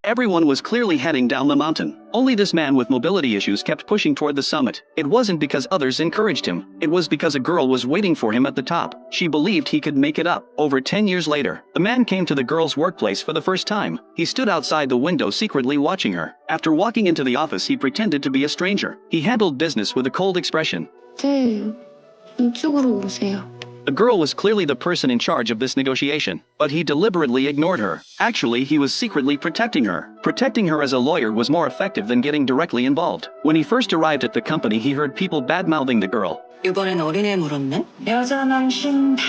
Everyone was clearly heading down the mountain. Only this man with mobility issues kept pushing toward the summit. It wasn't because others encouraged him. It was because a girl was waiting for him at the top. She believed he could make it up. Over 10 years later, the man came to the girl's workplace for the first time. He stood outside the window secretly watching her. After walking into the office, he pretended to be a stranger. He handled business with a cold expression. 네, 이쪽으로 오세요. The girl was clearly the person in charge of this negotiation, but he deliberately ignored her. Actually, he was secretly protecting her. Protecting her as a lawyer was more effective than getting directly involved. When he first arrived at the company, he heard people bad-mouthing the girl. 이번엔 어린애 물었네? 여자 남신 다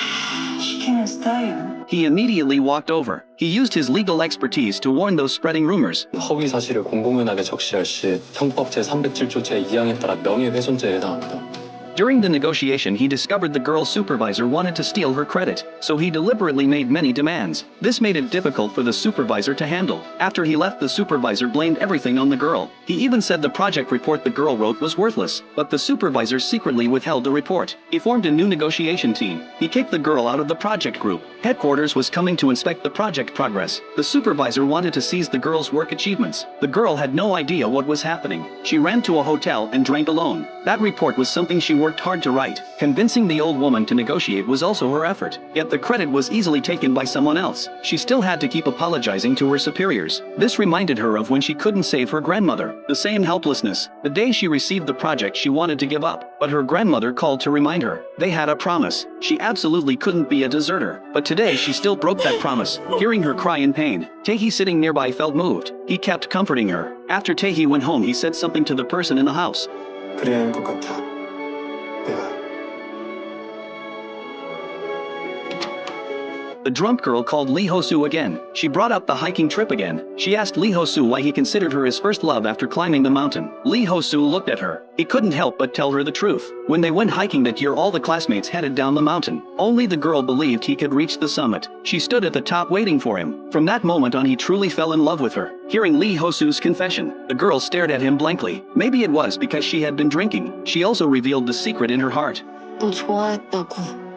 시키는 스타일. He immediately walked over. He used his legal expertise to warn those spreading rumors. 허위 사실을 공공연하게 적시할 시 형법 제307조 제2항에 따라 명예훼손죄에 해당합니다. During the negotiation, he discovered the girl's supervisor wanted to steal her credit, so he deliberately made many demands. This made it difficult for the supervisor to handle. After he left, the supervisor blamed everything on the girl. He even said the project report the girl wrote was worthless, but the supervisor secretly withheld the report. He formed a new negotiation team. He kicked the girl out of the project group. Headquarters was coming to inspect the project progress. The supervisor wanted to seize the girl's work achievements. The girl had no idea what was happening. She ran to a hotel and drank alone. That report was something she worked hard to write. Convincing the old woman to negotiate was also her effort. Yet the credit was easily taken by someone else. She still had to keep apologizing to her superiors. This reminded her of when she couldn't save her grandmother. The same helplessness. The day she received the project, she wanted to give up, but her grandmother called to remind her. They had a promise. She absolutely couldn't be a deserter. But today she still broke that promise. Hearing her cry in pain, Taehi sitting nearby felt moved. He kept comforting her. After Taehi went home, he said something to the person in the house. 그래야 할 것 같아. 내가. The drunk girl called Lee Ho-soo again. She brought up the hiking trip again. She asked Lee Ho-soo why he considered her his first love after climbing the mountain. Lee Ho-soo looked at her. He couldn't help but tell her the truth. When they went hiking that year, all the classmates headed down the mountain. Only the girl believed he could reach the summit. She stood at the top waiting for him. From that moment on, he truly fell in love with her. Hearing Lee Ho-soo's confession, the girl stared at him blankly. Maybe it was because she had been drinking. She also revealed the secret in her heart. 너 좋아했다고.